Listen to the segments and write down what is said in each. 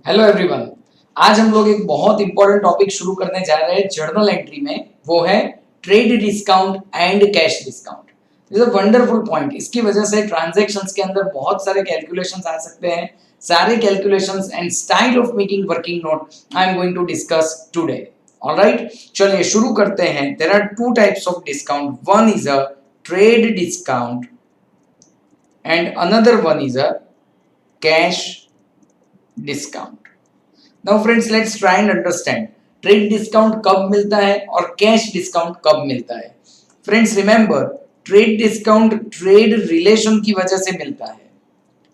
Hello everyone. आज हम लोग एक बहुत इंपॉर्टेंट टॉपिक शुरू करने जा रहे हैं जर्नल एंट्री में। वो है trade discount and cash discount. Is a wonderful point. इसकी वजह से ट्रांजैक्शंस के अंदर बहुत सारे कैलकुलेशंस आ सकते हैं। सारे calculations and style of making working note I am going to discuss today. Alright, चलिए शुरू करते हैं। There are two types of discount. One is a trade discount and another one is a cash discount. Now friends, let's try and understand trade discount कब मिलता है और cash discount कब मिलता है। Friends remember, trade discount trade relation की वजह से मिलता है,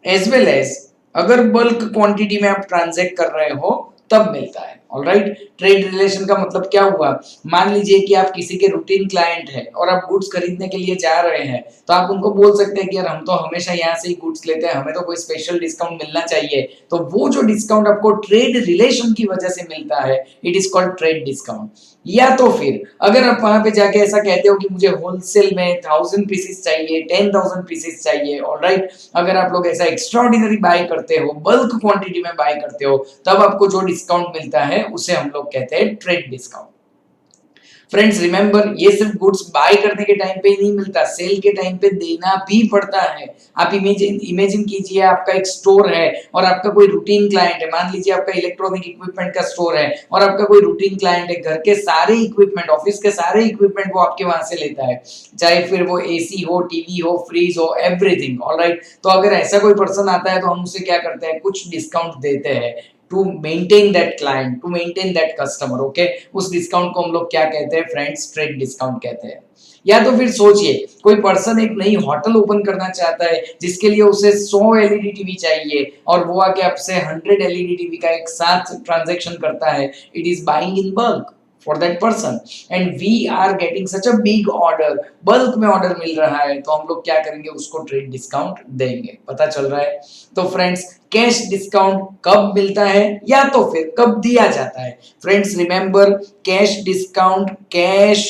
एज वेल एज अगर बल्क क्वांटिटी में आप ट्रांजैक्ट कर रहे हो तब मिलता है। ऑलराइट, ट्रेड रिलेशन का मतलब क्या हुआ? मान लीजिए कि आप किसी के रूटीन क्लाइंट हैं और आप गुड्स खरीदने के लिए जा रहे हैं, तो आप उनको बोल सकते हैं कि यार हम तो हमेशा यहाँ से ही गुड्स लेते हैं, हमें तो कोई स्पेशल डिस्काउंट मिलना चाहिए। तो वो जो डिस्काउंट आपको ट्रेड रिलेशन की वजह से मिलता है, it is called trade discount. या तो फिर अगर आप वहां पे जाके ऐसा कहते हो कि मुझे होलसेल में 1000 पीसेस चाहिए, 10,000 पीसेस चाहिए, ऑलराइट, अगर आप लोग ऐसा एक्स्ट्राऑर्डिनरी बाय करते हो, बल्क क्वांटिटी में बाय करते हो, तब आपको जो डिस्काउंट मिलता है उसे हम लोग कहते हैं ट्रेड डिस्काउंट। फ्रेंड्स रिमेंबर, ये सिर्फ गुड्स बाय करने के टाइम पे ही नहीं मिलता, सेल के टाइम पे देना भी पड़ता है। आप इमेजिन इमेजिन कीजिए, आपका एक स्टोर है और आपका कोई रूटीन क्लाइंट है। मान लीजिए आपका इलेक्ट्रॉनिक इक्विपमेंट का स्टोर है और आपका कोई रूटीन क्लाइंट है, घर के सारे इक्विपमेंट, ऑफिस के सारे इक्विपमेंट वो आपके वहां से लेता है, चाहे फिर वो एसी हो, टीवी हो, फ्रीज हो, एवरीथिंग। ऑलराइट, तो अगर ऐसा कोई पर्सन आता है तो हम उसे क्या करते हैं, कुछ डिस्काउंट देते हैं to maintain that client, to maintain that customer. Okay, उस डिस्काउंट को हम लोग क्या कहते हैं फ्रेंड्स? ट्रेड डिस्काउंट कहते हैं। या तो फिर सोचिए, कोई पर्सन एक नई होटल ओपन करना चाहता है जिसके लिए उसे 100 एलईडी टीवी चाहिए और वो आके आपसे 100 एलईडी टीवी का एक साथ ट्रांजैक्शन करता है। It is buying in bulk for that person and we are getting such a big order, bulk में ऑर्डर मिल रहा है, तो हम लोग क्या करेंगे, उसको ट्रेड डिस्काउंट देंगे। पता चल रहा है? तो फ्रेंड्स, कैश डिस्काउंट कब मिलता है या तो फिर कब दिया जाता है? Friends remember, cash discount cash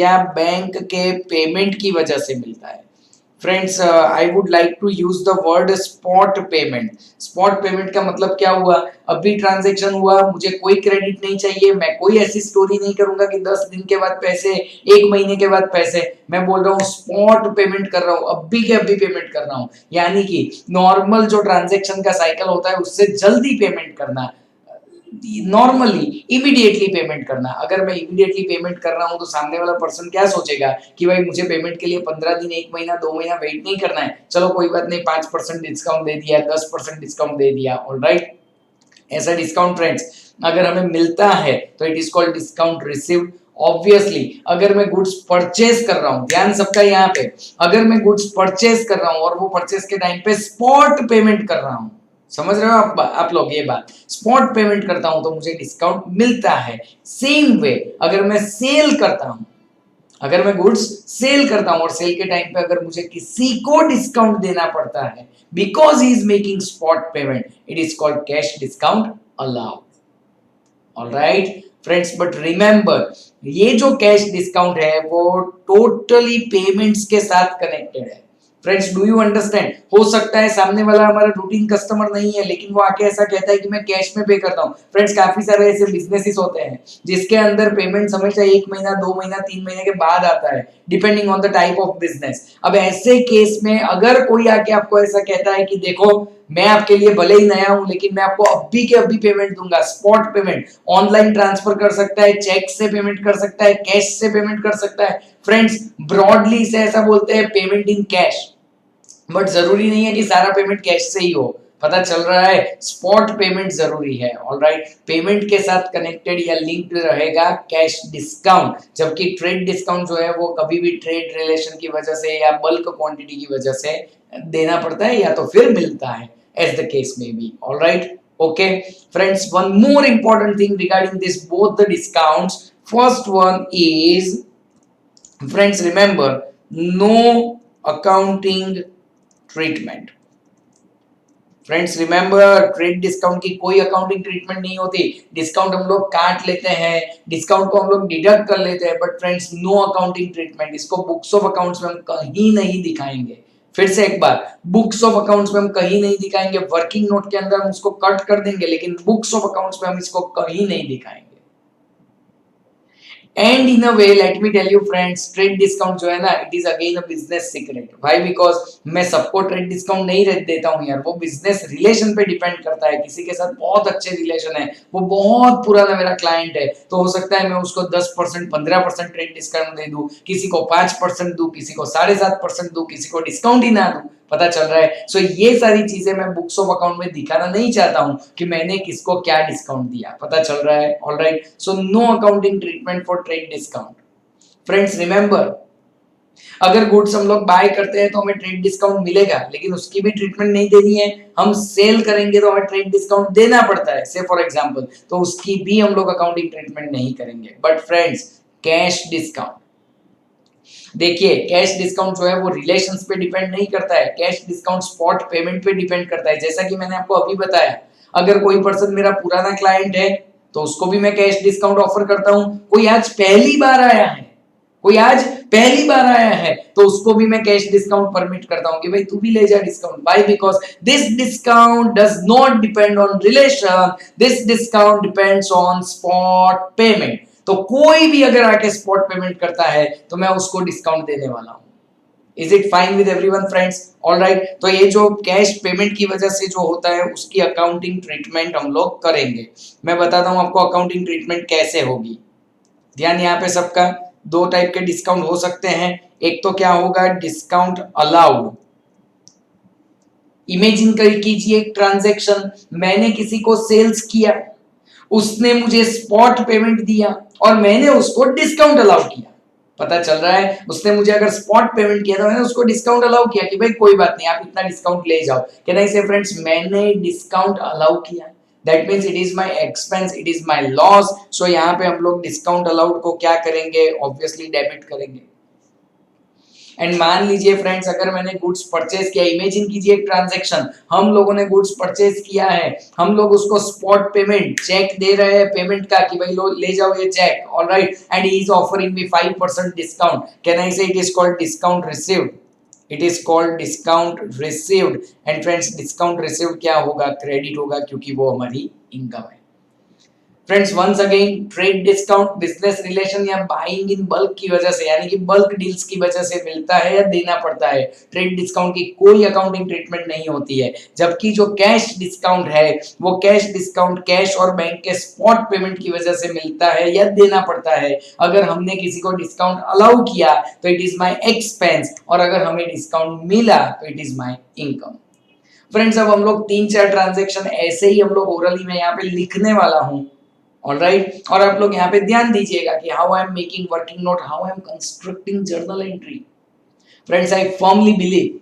या बैंक के पेमेंट की वजह से मिलता है। Friends, I would like to use the word spot payment. Spot payment का मतलब क्या हुआ? अभी ट्रांजैक्शन हुआ, मुझे कोई क्रेडिट नहीं चाहिए, मैं कोई ऐसी स्टोरी नहीं करूंगा कि 10 दिन के बाद पैसे, 1 महीने के बाद पैसे। मैं बोल रहा हूँ स्पॉट पेमेंट कर रहा हूँ, अभी के अभी पेमेंट कर रहा हूँ। यानी कि नॉर्मल जो ट्रांजैक्शन का साइकिल होता है उससे जल्दी पेमेंट करना, नॉर्मली इमीडिएटली पेमेंट करना। अगर मैं इमीडिएटली पेमेंट कर रहा हूं तो सामने वाला पर्सन क्या सोचेगा कि भाई मुझे पेमेंट के लिए 15 दिन, 1 महीना, 2 महीना वेट नहीं करना है, चलो कोई बात नहीं, 5% डिस्काउंट दे दिया, 10% डिस्काउंट दे दिया। ऑलराइट, ऐसा डिस्काउंट फ्रेंड्स अगर हमें मिलता है तो it is called discount received. Obviously अगर मैं गुड्स परचेज कर रहा हूं, ध्यान सबका यहाँ पे, अगर मैं गुड्स परचेज कर रहा हूं और वो परचेज के टाइम पे स्पॉट पेमेंट कर रहा हूं, समझ रहे हो आप लोग ये बात? स्पॉट पेमेंट करता हूं तो मुझे डिस्काउंट मिलता है। सेम वे अगर मैं सेल करता हूं, अगर मैं गुड्स सेल करता हूं और सेल के टाइम पे अगर मुझे किसी को डिस्काउंट देना पड़ता है because he is making spot payment, it is called cash discount allowed. Alright friends, but remember, ये जो कैश डिस्काउंट है वो टोटली पेमेंट्स के साथ कनेक्टेड है। Friends, do you understand? हो सकता है सामने वाला हमारा रूटीन कस्टमर नहीं है लेकिन वो आके ऐसा कहता है कि मैं कैश में पे करता हूँ। फ्रेंड्स, काफी सारे ऐसे बिजनेसेस होते हैं जिसके अंदर पेमेंट हमेशा 1 महीना, 2 महीना, 3 महीने के बाद आता है, depending on the type of business. अब ऐसे केस में अगर कोई आके आपको ऐसा कहता है कि देखो मैं आपके लिए भले ही नया हूं लेकिन मैं आपको अभी के अभी पेमेंट दूंगा, स्पॉट पेमेंट, ऑनलाइन ट्रांसफर कर सकता है, चेक से पेमेंट कर सकता है, कैश से पेमेंट कर सकता है। फ्रेंड्स, ब्रॉडली से ऐसा बोलते हैं पेमेंट इन कैश, बट जरूरी नहीं है कि सारा पेमेंट कैश से ही हो। पता चल रहा है? स्पॉट पेमेंट जरूरी है। ऑलराइट, पेमेंट के साथ कनेक्टेड या लिंक्ड रहेगा कैश डिस्काउंट, जबकि ट्रेड डिस्काउंट जो है वो कभी भी ट्रेड रिलेशन की वजह से या बल्क क्वांटिटी की वजह से देना पड़ता है या तो फिर मिलता है, as the case may be. Alright, okay friends, one more important thing regarding this both the discounts. First one is, friends remember, no accounting treatment. Friends remember, trade discount की कोई अकाउंटिंग ट्रीटमेंट नहीं होती। Discount हम लोग काट लेते हैं, discount को हम लोग डिडक्ट कर लेते हैं, but friends no accounting treatment. इसको बुक्स ऑफ अकाउंट्स में हम कहीं नहीं दिखाएंगे। फिर से एक बार, बुक्स ऑफ अकाउंट्स में हम कहीं नहीं दिखाएंगे, वर्किंग नोट के अंदर हम उसको कट कर देंगे, लेकिन बुक्स ऑफ अकाउंट्स में हम इसको कहीं नहीं दिखाएंगे। And in a way let me tell you friends, trade discount जो है ना, it is again a business secret. भाई बिकॉज मैं सबको ट्रेड डिस्काउंट नहीं देता हूं यार, वो बिजनेस रिलेशन पे डिपेंड करता है। किसी के साथ बहुत अच्छे रिलेशन है, वो बहुत पुराना मेरा क्लाइंट है, तो हो सकता है मैं उसको 10% 15% ट्रेड डिस्काउंट दे दूं, किसी को 5% दूं, किसी को 7.5% दूं, किसी को डिस्काउंट ही ना दूं। पता चल रहा है? सो ये सारी चीजें मैं बुक्स ऑफ अकाउंट में दिखाना नहीं चाहता हूं कि मैंने किसको क्या डिस्काउंट दिया। पता चल रहा है? Alright, so no accounting treatment for trade discount. Friends remember, अगर गुड्स हम लोग बाय करते हैं तो हमें ट्रेड डिस्काउंट मिलेगा, लेकिन उसकी भी ट्रीटमेंट नहीं देनी है। हम सेल करेंगे तो हमें ट्रेड डिस्काउंट देना पड़ता है, से फॉर एग्जांपल, तो उसकी भी हम लोग अकाउंटिंग ट्रीटमेंट नहीं करेंगे। बट फ्रेंड्स, कैश डिस्काउंट, देखिए कैश डिस्काउंट जो है वो रिलेशंस पे डिपेंड नहीं करता है, कैश डिस्काउंट स्पॉट पेमेंट पे डिपेंड करता है। जैसा कि मैंने आपको अभी बताया, अगर कोई पर्सन मेरा पुराना क्लाइंट है तो उसको भी मैं कैश डिस्काउंट ऑफर करता हूं। कोई आज पहली बार आया है, कोई आज पहली बार आया है, तो उसको भी मैं कैश डिस्काउंट परमिट करता हूं कि भाई तू भी ले जा discount. Why? Because this discount does not depend on relation, this discount depends on spot payment. तो कोई भी अगर आके स्पॉट पेमेंट करता है तो मैं उसको डिस्काउंट देने वाला हूं। Is it fine with everyone friends? Alright, तो ये जो कैश पेमेंट की वजह से जो होता है उसकी अकाउंटिंग ट्रीटमेंट हम लोग करेंगे। मैं बताता हूं आपको अकाउंटिंग ट्रीटमेंट कैसे होगी। ध्यान यहाँ पे सबका, दो टाइप के डिस्काउंट हो सकते हैं। एक तो क्या होगा, डिस्काउंट अलाउड। इमेजिन कर कीजिए एक ट्रांजैक्शन, मैंने किसी को सेल्स किया, उसने मुझे स्पॉट पेमेंट दिया और मैंने उसको डिस्काउंट अलाउ किया। पता चल रहा है? उसने मुझे अगर स्पॉट पेमेंट किया तो मैंने उसको डिस्काउंट अलाउ किया कि भाई कोई बात नहीं, आप इतना डिस्काउंट ले जाओ। कैन आई से फ्रेंड्स, मैंने डिस्काउंट अलाउ किया, that means it is my expense, it is my loss. So यहाँ पे हम लोग डिस्काउंट अलाउड को क्या करेंगे, ऑब्वियसली डेबिट करेंगे। एंड मान लीजिए फ्रेंड्स, अगर मैंने गुड्स परचेज किया, इमेजिन कीजिए एक ट्रांजैक्शन, हम लोगों ने गुड्स परचेज किया है, हम लोग उसको स्पॉट पेमेंट चेक दे रहे हैं पेमेंट का कि भाई लो ले जाओ ये cheque, alright, and he is offering me 5% discount. Can I say it is called discount received? It is called discount received. And friends, discount received क्या होगा, क्रेडिट होगा, क्योंकि वो हमारी इनकम है। Friends once again, trade discount business relation या buying in bulk की वजह से, यानी कि बल्क डील्स की वजह से मिलता है या देना पड़ता है। ट्रेड डिस्काउंट की कोई अकाउंटिंग ट्रीटमेंट नहीं होती है। जबकि जो कैश डिस्काउंट है, वो कैश डिस्काउंट कैश और बैंक के स्पॉट पेमेंट की वजह से मिलता है या देना पड़ता है। अगर हमने किसी को डिस्काउंट अलाउ किया तो इट इज माई एक्सपेंस, और अगर हमें डिस्काउंट मिला तो it is my income. Friends अब हम लोग 3-4 ट्रांजेक्शन ऐसे ही हम लोग ओरली में यहाँ पे लिखने वाला हूँ। ऑलराइट, और आप लोग यहाँ पे ध्यान दीजिएगा कि how I am making working note, how I M constructing journal entry. Friends I firmly believe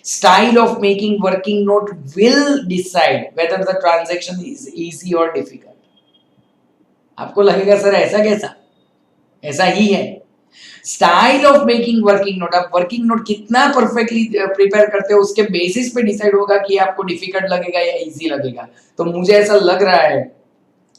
style of making working note will decide whether the transaction is easy or difficult. आपको लगेगा सर ऐसा कैसा? ऐसा ही है। Style of making working note, आप working note कितना perfectly prepare करते हो उसके बेसिस पे डिसाइड होगा कि आपको डिफिकल्ट लगेगा या इजी लगेगा। तो मुझे ऐसा लग रहा है,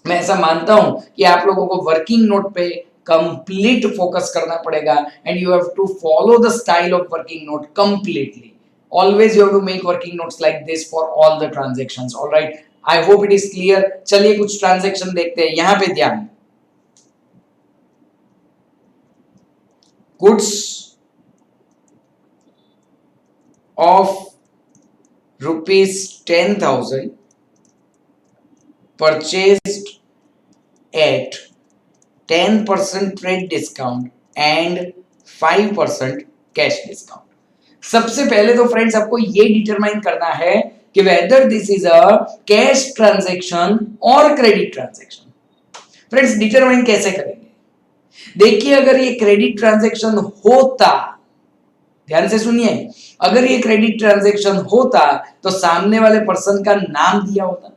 मैं ऐसा मानता हूं कि आप लोगों को वर्किंग नोट पे कंप्लीट फोकस करना पड़ेगा, and you have to follow the style of working note completely. Always you have to make working notes like this for all the transactions. Alright, I hope it is clear. चलिए कुछ transaction देखते हैं। यहां पे ध्यान, goods of ₹10,000 purchased at 10% trade discount and 5% cash discount. सबसे पहले तो फ्रेंड्स आपको ये डिटरमाइन करना है कि whether this is a cash transaction और क्रेडिट ट्रांजैक्शन। फ्रेंड्स डिटरमाइन कैसे करेंगे? देखिए, अगर ये क्रेडिट ट्रांजैक्शन होता, ध्यान से सुनिए, अगर ये क्रेडिट ट्रांजैक्शन होता तो सामने वाले पर्सन का नाम दिया होता।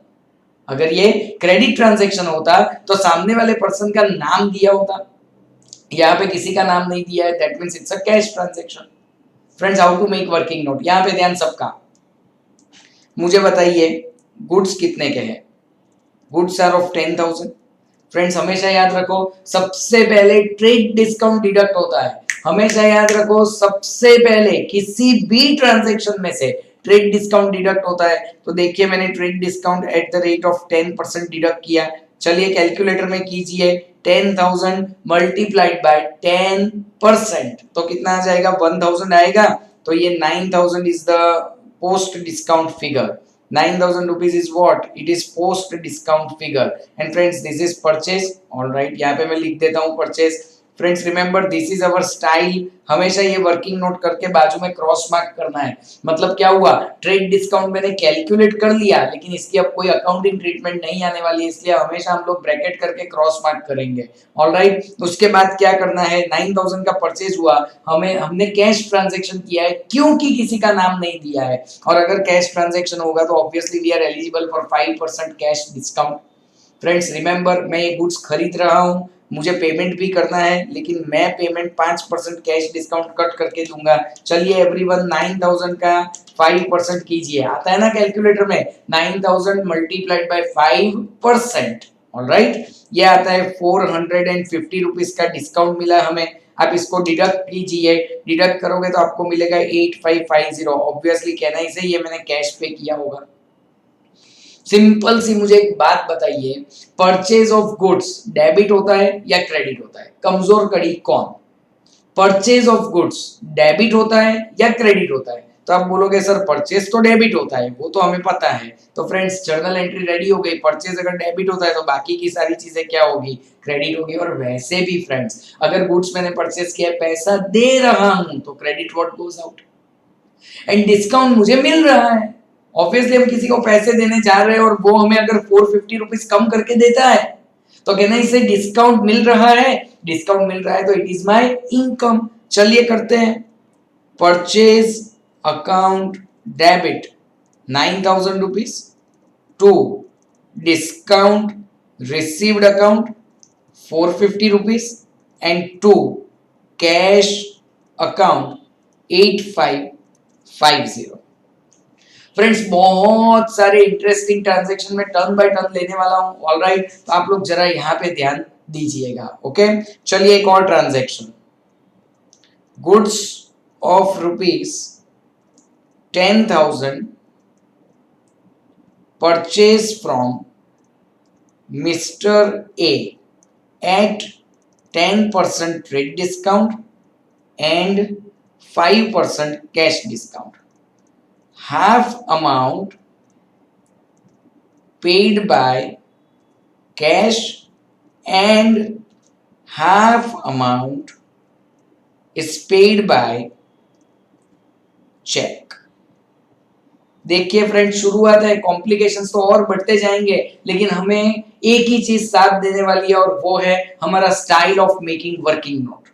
अगर ये क्रेडिट ट्रांजैक्शन होता तो सामने वाले पर्सन का नाम दिया होता। यहाँ पे किसी का नाम नहीं दिया है, that means it's a cash transaction. Friends how to make working note, यहाँ पे ध्यान सबका। मुझे बताइए गुड्स कितने के हैं? Goods are of 10,000। फ्रेंड्स हमेशा याद रखो, सबसे पहले ट्रेड डिस्काउंट डिडक्ट होता है। हमेशा याद रखो सबसे पहले किसी भी ट्रांजैक्शन में से ट्रेड डिस्काउंट डिडक्ट होता है। तो देखिए मैंने trade discount at the rate of 10% deduct किया। चलिए कैलकुलेटर में कीजिए 10,000 मल्टीप्लाइड बाय 10%, तो कितना आ जाएगा 1000 आएगा। तो ये 9000 is the post discount figure. 9000 rupees is what? It is post discount figure. And friends, this is purchase. All right, यहाँ पे मैं लिख देता हूँ purchase. Friends remember this is our style. हमेशा ये वर्किंग नोट करके बाजू में क्रॉस मार्क करना है। मतलब क्या हुआ, ट्रेड डिस्काउंट मैंने कैलकुलेट कर लिया लेकिन इसकी अब कोई अकाउंटिंग ट्रीटमेंट नहीं आने वाली है, इसलिए हमेशा हम लोग ब्रैकेट करके क्रॉस मार्क करेंगे। ऑलराइट, उसके बाद क्या करना है, 9000 का परचेज हुआ, हमने कैश ट्रांजेक्शन किया है क्योंकि किसी का नाम नहीं दिया है, और अगर कैश ट्रांजेक्शन होगा तो obviously we are eligible for 5% cash discount. Friends remember, मैं ये गुड्स खरीद रहा हूँ, मुझे पेमेंट भी करना है, लेकिन मैं पेमेंट 5% कैश डिस्काउंट कट करके दूंगा। चलिए एवरीवन 9000 का 5% कीजिए, आता है ना कैलकुलेटर में, 9000 मल्टीप्लाइड बाय 5%। ऑलराइट, ये आता है 450 रुपीज का डिस्काउंट मिला हमें। आप इसको डिडक्ट कीजिए, डिडक्ट करोगे तो आपको मिलेगा 8550। ऑब्वियसली कहना ही से ये मैंने कैश पे किया होगा। सिंपल सी मुझे एक बात बताइए, परचेज ऑफ गुड्स डेबिट होता है या क्रेडिट होता है? कमजोर कड़ी कौन? परचेज ऑफ गुड्स डेबिट होता है या क्रेडिट होता है? तो आप बोलोगे सर परचेज तो डेबिट होता है, वो तो हमें पता है। तो फ्रेंड्स जर्नल एंट्री रेडी हो गई। परचेज अगर डेबिट होता है तो बाकी की सारी चीजें क्या होगी, क्रेडिट होगी। और वैसे भी फ्रेंड्स अगर गुड्स मैंने परचेज किया, पैसा दे रहा हूं तो credit what goes out, and discount मुझे मिल रहा है। ऑब्वियसली हम किसी को पैसे देने जा रहे हैं और वो हमें अगर 450 रुपीज कम करके देता है तो कहना इसे डिस्काउंट मिल रहा है, डिस्काउंट मिल रहा है तो इट इज माय इनकम। चलिए करते हैं, purchase account debit 9000 rupees to discount received account 450 rupees and to cash account 8550। Friends बहुत सारे इंटरेस्टिंग ट्रांजैक्शन में टर्न बाय टर्न लेने वाला हूं। ऑलराइट, तो आप लोग जरा यहां पे ध्यान दीजिएगा। ओके, चलिए एक और transaction, goods of rupees 10,000 purchase from mister A at 10% trade discount and 5% cash discount. Half amount paid by cash and half amount is paid by check। देखिए फ्रेंड, शुरुआत है, कॉम्प्लिकेशंस तो और बढ़ते जाएंगे लेकिन हमें एक ही चीज साथ देने वाली है और वो है हमारा style of making working note.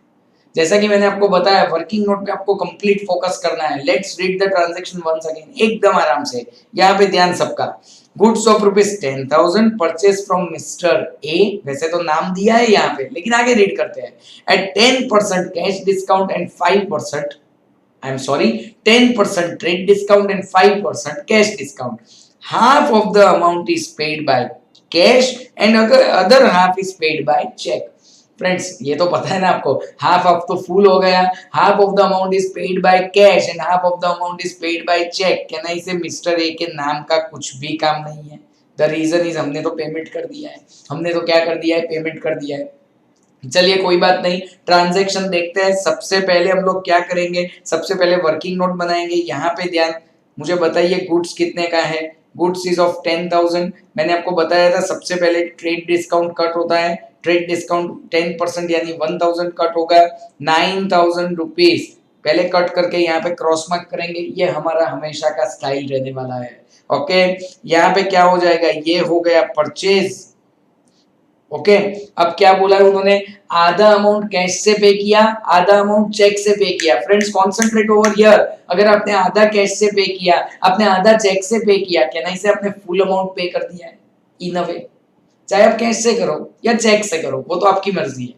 जैसा कि मैंने आपको बताया, वर्किंग नोट पे आपको कंप्लीट फोकस करना है। Let's read the transaction once again, एकदम आराम से, यहाँ पे ध्यान सबका। Goods of rupees 10,000 purchase from mister A, वैसे तो नाम दिया है यहाँ पे लेकिन आगे रीड करते हैं, at 10% cash discount and 5%, I am sorry 10% trade discount and 5% cash discount. Half of the amount is paid by cash and other half is paid by cheque. Friends ये तो पता है ना आपको, हाफ ऑफ तो full हो गया, half of the amount is paid by cash and half of the amount is paid by cheque. कहना इसे मिस्टर ए के नाम का कुछ भी काम नहीं है। द रीजन इज हमने तो पेमेंट कर दिया है, हमने तो क्या कर दिया है, पेमेंट कर दिया है। चलिए कोई बात नहीं, ट्रांजैक्शन देखते हैं। सबसे पहले हम लोग क्या करेंगे, सबसे पहले वर्किंग नोट बनाएंगे। यहाँ पे ध्यान, मुझे बताइए गुड्स कितने का है, गुड्स इज ऑफ 10,000। मैंने आपको बताया था सबसे पहले ट्रेड डिस्काउंट कट होता है, ट्रेड डिस्काउंट 10% यानी 1000 कट होगा, 9000 रुपीज पहले कट करके यहाँ पे क्रॉस मार्क करेंगे। ये हमारा हमेशा का स्टाइल रहने वाला है। ओके, यहाँ पे क्या हो जाएगा, ये हो गया परचेज। ओके, अब क्या बोला है उन्होंने, आधा अमाउंट कैश से पे किया, आधा अमाउंट चेक से पे किया। फ्रेंड्स कॉन्सेंट्रेट ओवर हियर, अगर आपने आधा कैश से पे किया, आपने आधा चेक से पे किया, कहना इसे आपने फुल अमाउंट पे कर दिया है इन अ वे। चाहे आप कैश से करो या चेक से करो, वो तो आपकी मर्जी है,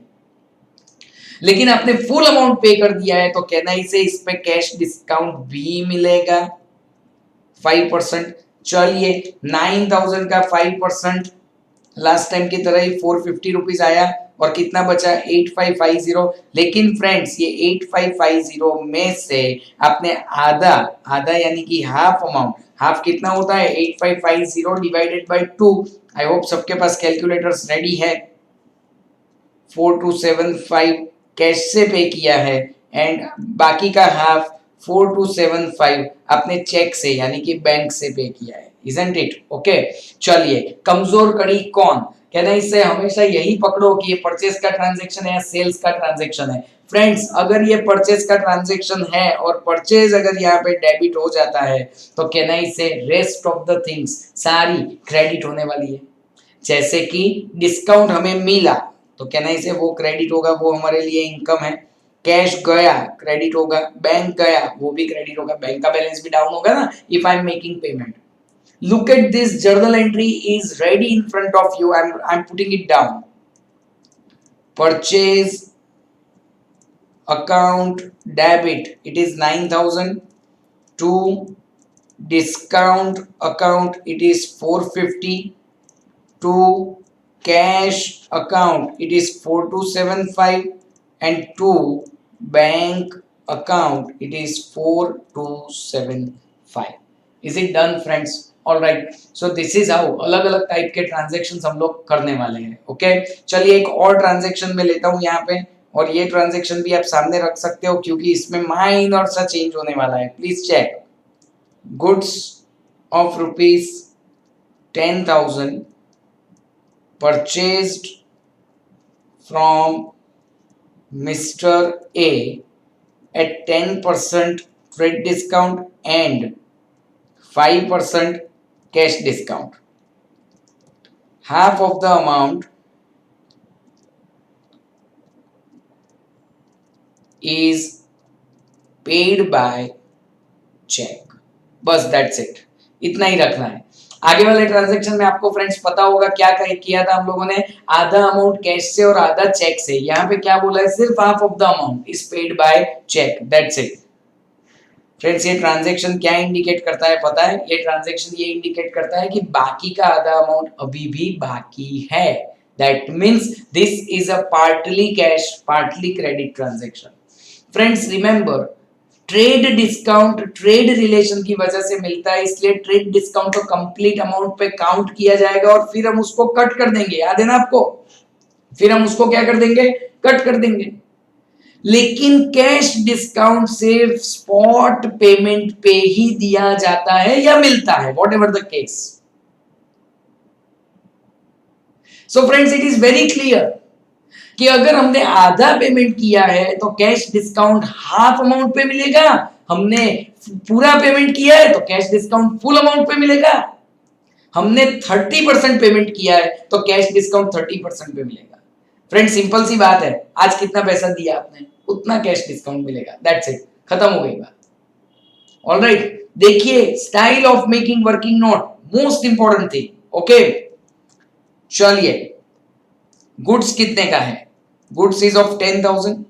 लेकिन आपने फुल अमाउंट पे कर दिया है तो कहना इसे इस पे कैश डिस्काउंट भी मिलेगा 5%। चलिए 9000 का 5%, लास्ट टाइम की तरह ही 450 रुपीज आया और कितना बचा 8550। लेकिन फ्रेंड्स ये 8550 में से आपने आधा आधा यानी कि हाफ अमाउंट, हाफ कितना होता है 8550 डिवाइडेड बाय 2। आई होप सबके पास कैलकुलेटर्स रेडी है। 4275 कैश से पे किया है एंड बाकी का हाफ 4275 आपने चेक से यानी कि बैंक से पे किया है, इजंट इट? ओके, चलिए कमजोर कड़ी कौन? कहना इससे हमेशा यही पकड़ो कि ये परचेस का ट्रांजैक्शन है या सेल्स का ट्रांजैक्शन है। फ्रेंड्स अगर ये परचेस का ट्रांजैक्शन है और परचेज अगर यहाँ पे डेबिट हो जाता है तो कहना इससे रेस्ट ऑफ द थिंग्स सारी क्रेडिट होने वाली है। जैसे कि डिस्काउंट हमें मिला तो कहना इसे वो क्रेडिट होगा, वो हमारे लिए इनकम है। कैश गया क्रेडिट होगा, बैंक गया वो भी क्रेडिट होगा, बैंक का बैलेंस भी डाउन होगा ना if I am making payment. Look at this journal entry is ready in front of you. I'm putting it down. Purchase account debit. It is 9,000. To discount account it is 450. To cash account it is 4275. And to bank account it is 4275. Is it done friends? All right, so this is how अलग अलग type के transaction हम लोग करने वाले हैं। Okay चलिए एक और ट्रांजेक्शन में लेता हूं यहाँ पे, और ये ट्रांजेक्शन भी आप सामने रख सकते हो क्योंकि इसमें माइनर सा चेंज होने वाला है। Please check. Goods of rupees 10,000 purchased from mister A at 10% trade discount and 5% cash discount. Half of the amount is paid by check. बस दैट्स इट, इतना ही रखना है। आगे वाले ट्रांजैक्शन में आपको फ्रेंड्स पता होगा क्या किया था हम लोगों ने, आधा अमाउंट कैश से और आधा चेक से। यहाँ पे क्या बोला है, सिर्फ half of the amount is paid by cheque, that's it. Friends ये ट्रांजैक्शन क्या इंडिकेट करता है पता है? ये ट्रांजैक्शन ये इंडिकेट करता है कि बाकी का आधा अमाउंट अभी भी बाकी है। That means this is a partly cash partly credit transaction. Friends remember trade discount trade relation की वजह से मिलता है, इसलिए ट्रेड डिस्काउंट को कंप्लीट अमाउंट पे काउंट किया जाएगा और फिर हम उसको कट कर देंगे। याद है ना आपको? फिर हम उसको क्या कर देंगे, कट कर देंगे। लेकिन कैश डिस्काउंट सिर्फ स्पॉट पेमेंट पे ही दिया जाता है या मिलता है, what ever the case. So friends it is very clear कि अगर हमने आधा पेमेंट किया है तो कैश डिस्काउंट हाफ अमाउंट पे मिलेगा, हमने पूरा पेमेंट किया है तो कैश डिस्काउंट फुल अमाउंट पे मिलेगा, हमने 30% पेमेंट किया है तो कैश डिस्काउंट 30% पे मिलेगा। फ्रेंड सिंपल सी बात है, आज कितना पैसा दिया आपने उतना कैश डिस्काउंट मिलेगा, दैट्स इट, खत्म हो गई बात। ऑलराइट, देखिए style of making working note most important thing. Okay चलिए गुड्स कितने का है, गुड्स इज ऑफ 10,000।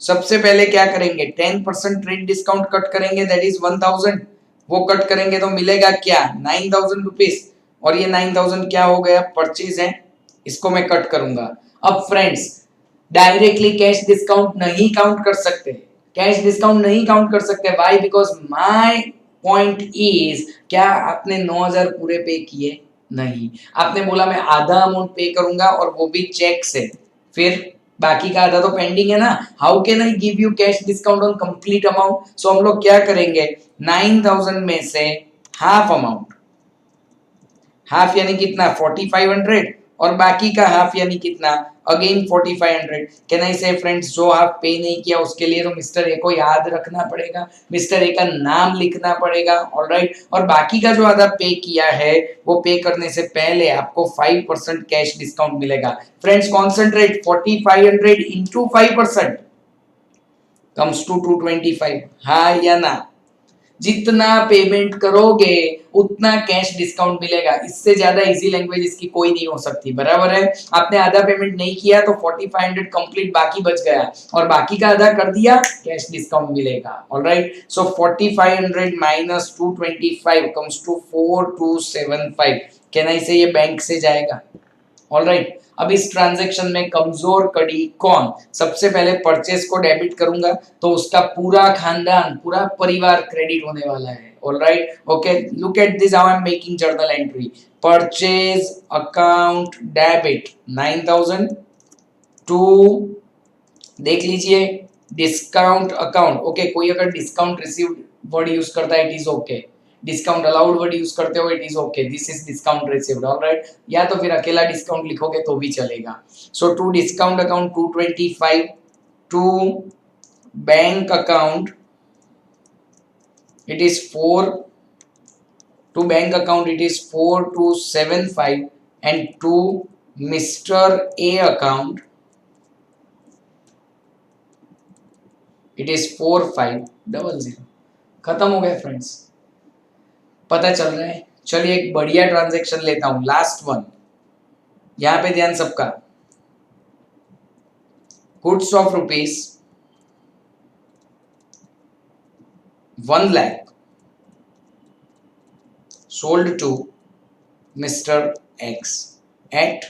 सबसे पहले क्या करेंगे, 10% ट्रेड डिस्काउंट कट करेंगे, दैट इज 1,000। वो कट करेंगे तो मिलेगा क्या, 9,000 रुपीज। और ये 9,000 क्या हो गया, परचेज है, इसको मैं कट करूंगा। अब फ्रेंड्स डायरेक्टली कैश डिस्काउंट नहीं काउंट कर सकते, कैश डिस्काउंट नहीं काउंट कर सकते, why? Because my point is, क्या आपने 9,000 पूरे पे किए? नहीं, आपने बोला मैं आधा अमाउंट पे करूंगा और वो भी चेक से, फिर बाकी का आधा तो पेंडिंग है ना। How can I give you cash discount on complete amount? So हम लोग क्या करेंगे, 9,000 में से हाफ अमाउंट, हाफ यानी कितना 4,500, और बाकी का हाफ यानी कितना again 4,500। Can I say friends जो हाफ पे नहीं किया उसके लिए तो मिस्टर ए को याद रखना पड़ेगा, मिस्टर ए का नाम लिखना पड़ेगा। ऑलराइट, और बाकी का जो आधा पे किया है वो पे करने से पहले आपको 5% कैश डिस्काउंट मिलेगा। Friends concentrate, 4,500 into 5% comes to 225, हाँ या ना? जितना पेमेंट करोगे उतना कैश डिस्काउंट मिलेगा, इससे ज्यादा इजी लैंग्वेज इसकी कोई नहीं हो सकती, बराबर है? आपने आधा पेमेंट नहीं किया तो 4,500 कंप्लीट बाकी बच गया, और बाकी का आधा कर दिया, कैश डिस्काउंट मिलेगा। Alright, so 4,500 minus 225 comes to 4,275। कहना इसे ये बैंक से जाएगा, ऑलराइट, अब इस ट्रांजैक्शन में कमजोर कड़ी कौन? सबसे पहले परचेस को डेबिट करूंगा तो उसका पूरा खानदान, पूरा परिवार क्रेडिट होने वाला है। Alright, okay, look at this how I am making journal entry. Purchase account debit 9000 to, देख लीजिए, डिस्काउंट अकाउंट, ओके, कोई अगर डिस्काउंट रिसीव्ड वर्ड यूज करता है it is okay, discount allowed word use करते हो it is okay, this is discount received, alright, या तो फिर अकेला डिस्काउंट लिखोगे तो भी चलेगा। So to discount account 225, to bank account it is 4, to bank account it is 4275, and to Mr. A account it is 4500। खत्म हो गया फ्रेंड्स, पता चल रहा है। चलिए एक बढ़िया ट्रांजैक्शन लेता हूं, लास्ट वन, यहां पे ध्यान सबका। Goods of rupees 1 lakh sold to Mr. X at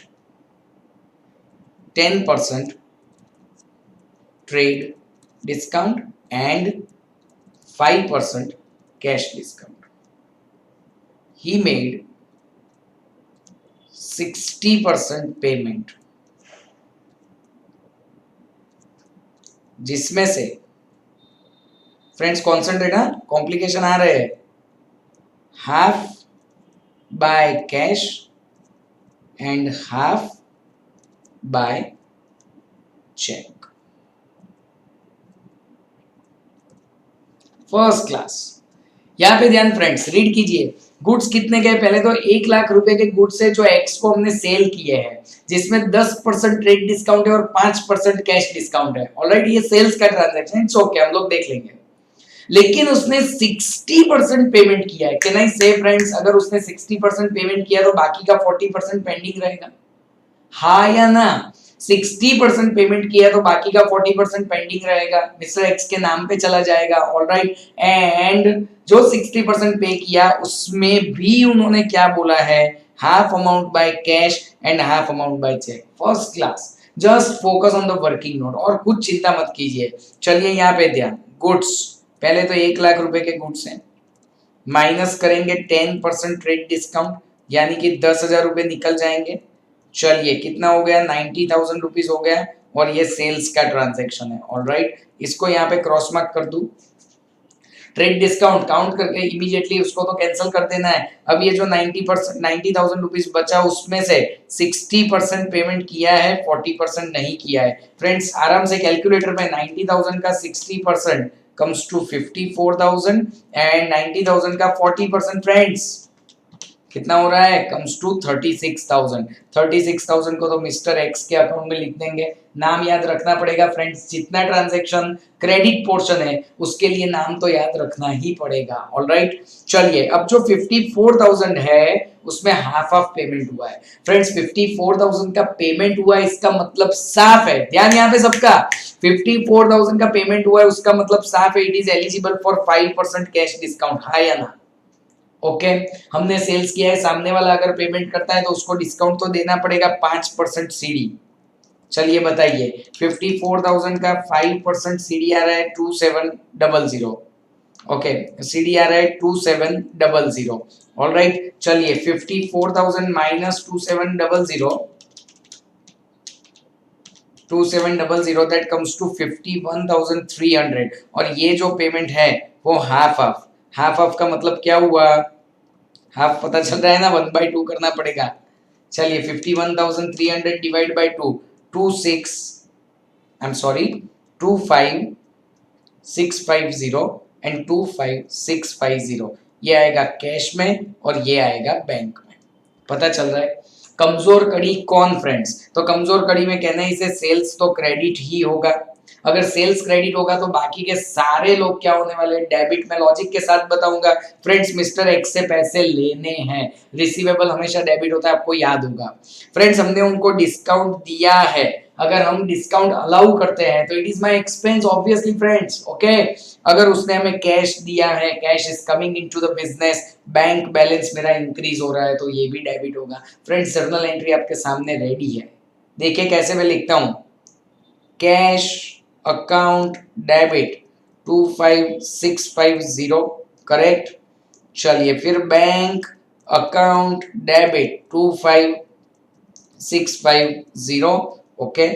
10% trade discount and 5% cash discount. He made 60% payment, जिसमें से फ्रेंड्स कॉन्सेंट्रेट, हाँ कॉम्प्लिकेशन आ रहे हैं, half by cash and half by cheque. First class, यहां पे ध्यान फ्रेंड्स, रीड कीजिए। गुड्स कितने गए? पहले तो 1 लाख रुपए के गुड्स है जो एक्स को हमने सेल किए हैं, जिसमें 10% ट्रेड डिस्काउंट है और 5% कैश डिस्काउंट है। ऑलराइट, ये सेल्स का ट्रांजैक्शन, इट्स ओके, हम लोग देख लेंगे। लेकिन उसने 60% पेमेंट किया है। कैन आई से फ्रेंड्स, अगर उसने 60% पेमेंट किया तो बाकी का 40% पेंडिंग रहेगा, हाँ या ना? 60% पेमेंट किया तो बाकी का 40% पेंडिंग रहेगा, मिस्टर एक्स के नाम पे चला जाएगा। ऑलराइट, एंड जो 60% पे किया उसमें भी उन्होंने क्या बोला है? Half amount by cash and half amount by cheque. First class, just focus on the working note और कुछ चिंता मत कीजिए। चलिए यहाँ पे ध्यान, गुड्स पहले तो 1 लाख रुपए के गुड्स हैं, माइनस करेंगे 10% ट्रेड डिस्काउंट, यानी कि 10,000 रुपए निकल जाएंगे। चलिए कितना हो गया? 90,000 रुपीज हो गया, और ये सेल्स का ट्रांजैक्शन है। ऑलराइट, इसको यहाँ पे क्रॉस मार्क कर दूं। ट्रेड डिस्काउंट काउंट करके इमीडिएटली उसको तो कैंसिल कर देना है। अब ये जो 90,000 रुपीज बचा उसमें से 60% पेमेंट किया है, 40% नहीं किया है। फ्रेंड्स आराम से कैलकुलेटर में 90,000 का 60% comes to 54,000 and 90,000 का 40% फ्रेंड्स कितना हो रहा है? Comes to 36,000। 36,000 को तो मिस्टर एक्स के अकाउंट में लिख देंगे। नाम याद रखना पड़ेगा फ्रेंड्स, जितना ट्रांजैक्शन क्रेडिट पोर्शन है उसके लिए नाम तो याद रखना ही पड़ेगा। ऑलराइट, चलिए अब जो 54,000 है उसमें हाफ ऑफ पेमेंट हुआ है। फ्रेंड्स 54,000 का पेमेंट हुआ है, इसका मतलब साफ है, ध्यान यहाँ पे सबका, 54,000 का पेमेंट हुआ है उसका मतलब साफ है, it is eligible for 5% cash discount, हाँ या ना? ओके, हमने सेल्स किया है, सामने वाला अगर पेमेंट करता है तो उसको डिस्काउंट तो देना पड़ेगा 5% सीडी। चलिए बताइए, 54,000 का 5% सीडी आ रहा है 2700। ओके, सीडी आ रहा है 2700। ऑलराइट, चलिए 54,000 माइनस 2700 दैट कम्स टू 51,300, और ये जो पेमेंट है वो हाफ ऑफ, हाफ ऑफ का मतलब क्या हुआ? हाफ पता चल रहा है ना, 1/2 करना पड़ेगा। चलिए 51,300 डिवाइड बाय 2, 25,650 एंड 25,650, ये आएगा कैश में और ये आएगा बैंक में। पता चल रहा है? कमजोर कड़ी कौन फ्रेंड्स? तो कमजोर कड़ी में कहना है इसे सेल्स तो क्रेडिट ही होगा। अगर सेल्स क्रेडिट होगा तो बाकी के सारे लोग क्या होने वाले हैं? डेबिट में। लॉजिक के साथ बताऊंगा फ्रेंड्स, मिस्टर एक्स से पैसे लेने हैं, रिसीवेबल हमेशा डेबिट होता है, आपको याद होगा। फ्रेंड्स हमने उनको डिस्काउंट दिया है, अगर हम डिस्काउंट अलाउ करते हैं तो it is my expense obviously friends, okay. अगर उसने हमें कैश दिया है, cash is coming into the business, bank balance मेरा इंक्रीज हो रहा है, तो ये भी डेबिट होगा। फ्रेंड्स जर्नल एंट्री आपके सामने रेडी है, देखिए कैसे मैं लिखता हूं। Cash account debit 25650, correct. चलिए फिर बैंक अकाउंट डेबिट 25650, ओके।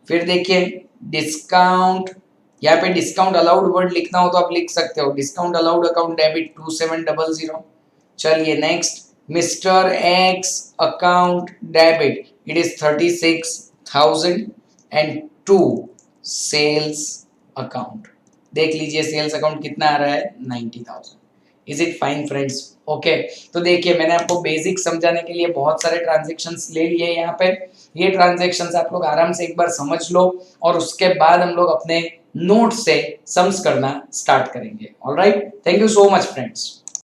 फिर देखिए डिस्काउंट, यहाँ पे डिस्काउंट अलाउड वर्ड लिखना हो तो आप लिख सकते हो, डिस्काउंट अलाउड अकाउंट डेबिट 2700। चलिए next, mister X account debit, it is 36,000 and to sales account, देख लीजिए सेल्स अकाउंट कितना आ रहा है 90,000। Is it fine friends, okay. तो देखिए मैंने आपको बेसिक समझाने के लिए बहुत सारे ट्रांजेक्शन्स ले लिए यहाँ पे। ये ट्रांजेक्शन्स आप लोग आराम से एक बार समझ लो और उसके बाद हम लोग अपने नोट से सम्स करना स्टार्ट करेंगे। Alright, thank you so much friends.